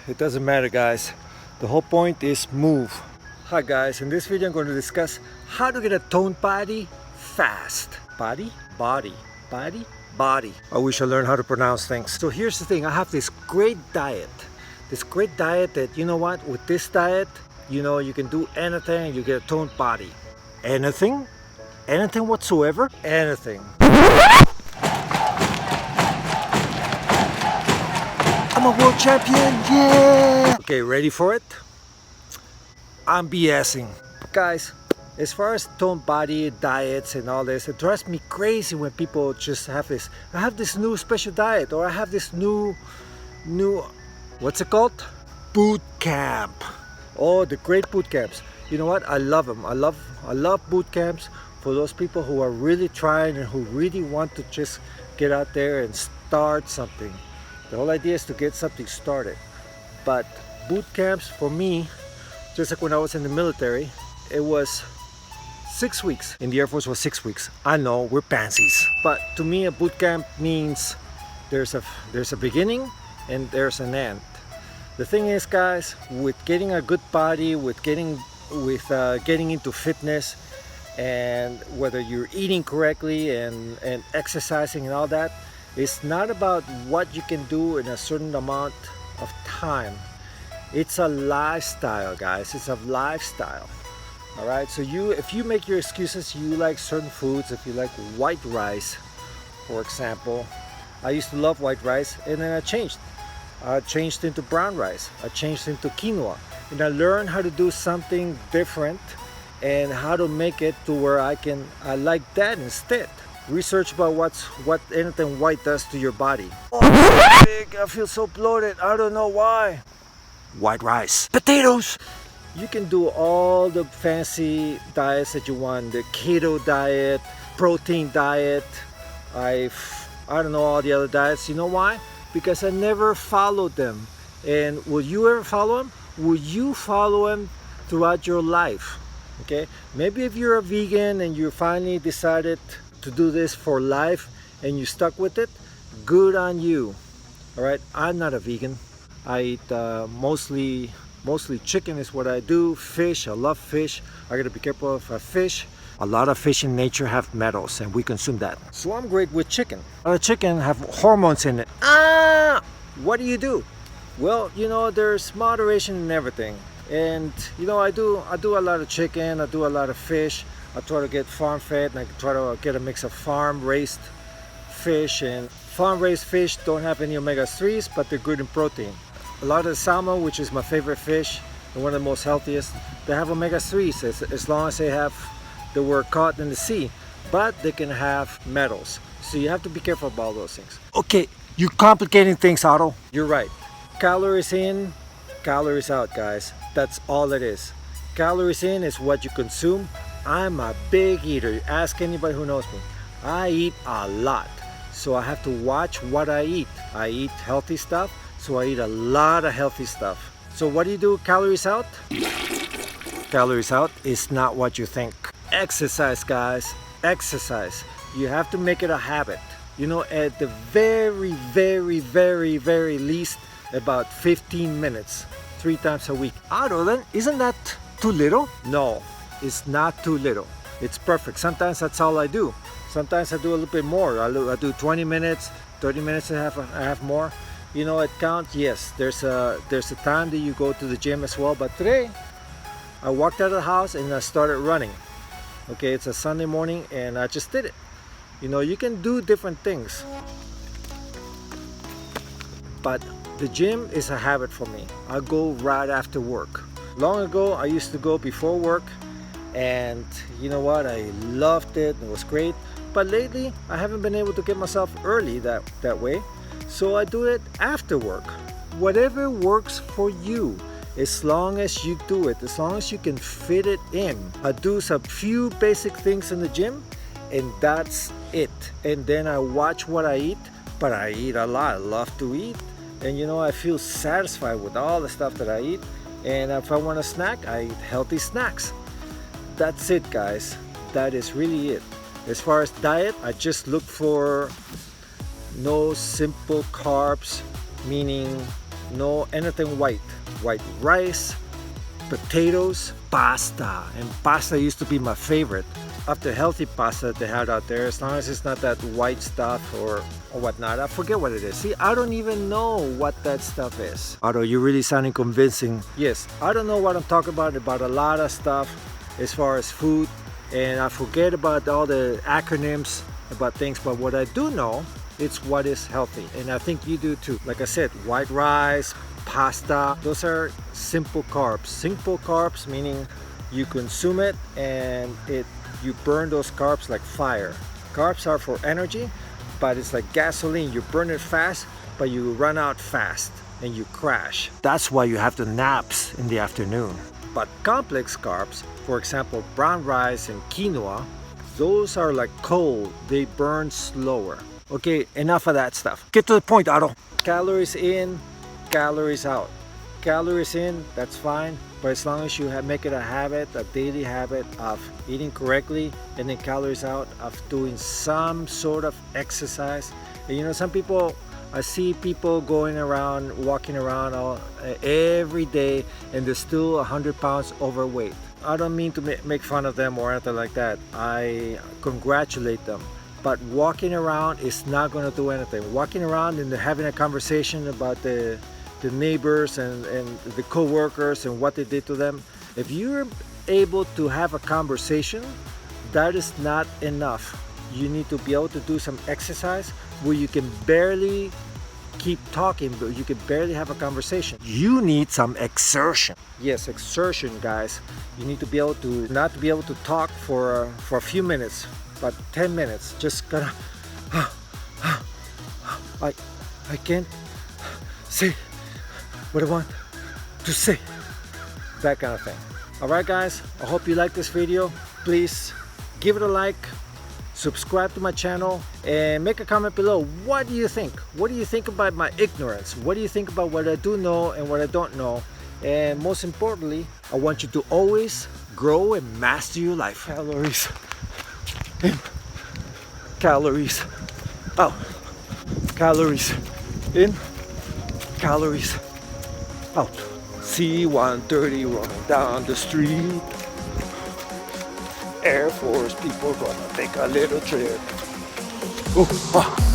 It doesn't matter, guys. The whole point is move. Hi guys, in this video I'm going to discuss how to get a toned body fast. Body? Body. Body? Body. I wish I learned how to pronounce things. So here's the thing, I have this great diet. This great diet that, you know what, with this diet, you know, you can do anything and you get a toned body. Anything? Anything whatsoever? Anything. I'm a world champion, yeah! Okay, ready for it? I'm BSing. Guys, as far as toned body, diets and all this, it drives me crazy when people just have this, I have this new special diet, or I have this new, what's it called? Boot camp. Oh, the great boot camps. You know what? I love them. I love boot camps for those people who are really trying and who really want to just get out there and start something. The whole idea is to get something started. But boot camps for me, just like when I was in the military, it was 6 weeks. In the Air Force was 6 weeks. I know, we're pansies. But to me, a boot camp means there's a beginning and there's an end. The thing is, guys, with getting a good body, with getting into fitness, and whether you're eating correctly and exercising and all that, it's not about what you can do in a certain amount of time. It's a lifestyle, guys. It's a lifestyle. All right. So if you make your excuses, you like certain foods. If you like white rice, for example, I used to love white rice, and then I changed. I changed into brown rice. I changed into quinoa, and I learned how to do something different and how to make it to where I like that instead. Research about what anything white does to your body. Oh, I'm big. I feel so bloated. I don't know why. White rice, potatoes. You can do all the fancy diets that you want. The keto diet, protein diet. I don't know all the other diets. You know why? Because I never followed them. And will you ever follow them? Will you follow them throughout your life? Okay. Maybe if you're a vegan and you finally decided to do this for life and you stuck with it, good on you. All right, I'm not a vegan. I eat mostly chicken is what I do. Fish, I love fish. I gotta be careful of fish. A lot of fish in nature have metals and we consume that, so I'm great with chicken. Chicken have hormones in it. What do? Well, you know, there's moderation in everything, and you know, I do a lot of chicken, I do a lot of fish. I try to get farm fed, and I try to get a mix of farm raised fish, and farm raised fish don't have any omega-3s, but they're good in protein. A lot of the salmon, which is my favorite fish and one of the most healthiest, they have omega-3s as long as they were caught in the sea, but they can have metals. So you have to be careful about those things. Okay, you're complicating things, Otto. You're right. Calories in, calories out, guys. That's all it is. Calories in is what you consume. I'm a big eater. Ask anybody who knows me. I eat a lot, so I have to watch what I eat. I eat healthy stuff, so I eat a lot of healthy stuff. So what do you do? Calories out? Calories out is not what you think. Exercise, guys. Exercise. You have to make it a habit. You know, at the very, very, very, very least, about 15 minutes, 3 times a week. Otto, then, isn't that too little? No. It's not too little. It's perfect. Sometimes that's all I do. Sometimes I do a little bit more. I do 20 minutes, 30 minutes and I have more. You know, it counts. Yes, there's a time that you go to the gym as well. But today, I walked out of the house and I started running. Okay, it's a Sunday morning and I just did it. You know, you can do different things. But the gym is a habit for me. I go right after work. Long ago, I used to go before work. And you know what, I loved it. It was great. But lately I haven't been able to get myself early that way, so I do it after work. Whatever works for you, as long as you do it, as long as you can fit it in. I do some few basic things in the gym and that's it. And then I watch what I eat, but I eat a lot. I love to eat, and you know, I feel satisfied with all the stuff that I eat. And if I want a snack, I eat healthy snacks. That's it, guys. That is really it. As far as diet, I just look for no simple carbs, meaning no anything white. White rice, potatoes, pasta. And pasta used to be my favorite. After healthy pasta that they had out there, as long as it's not that white stuff or whatnot. I forget what it is. See, I don't even know what that stuff is. Otto, you're really sounding convincing. Yes, I don't know what I'm talking about a lot of stuff as far as food, and I forget about all the acronyms about things, but what I do know, it's what is healthy, and I think you do too. Like I said, white rice, pasta, those are simple carbs. Simple carbs meaning you consume it and you burn those carbs like fire. Carbs are for energy, but it's like gasoline. You burn it fast, but you run out fast and you crash. That's why you have the naps in the afternoon. But complex carbs, for example, brown rice and quinoa, those are like coal. They burn slower. Okay, enough of that stuff. Get to the point, Otto. Calories in, calories out. Calories in, that's fine, but as long as you make it a habit, a daily habit of eating correctly, and then calories out of doing some sort of exercise. And you know, some people, I see people going around, walking around every day, and they're still 100 pounds overweight. I don't mean to make fun of them or anything like that. I congratulate them. But walking around is not going to do anything. Walking around and having a conversation about the neighbors and the co-workers and what they did to them. If you're able to have a conversation, that is not enough. You need to be able to do some exercise where you can barely keep talking, but you can barely have a conversation. You need some exertion. Yes, exertion, guys. You need to be able to, not to be able to talk for a few minutes, but 10 minutes. Just gotta, I can't say what I want to say. That kind of thing. Alright guys, I hope you like this video. Please give it a like, subscribe to my channel, and make a comment below. What do you think? What do you think about my ignorance? What do you think about what I do know and what I don't know? And most importantly, I want you to always grow and master your life. Calories in, calories out. Calories in, calories out. C-130 running down the street. Air Force people gonna take a little trip. Ooh, ah.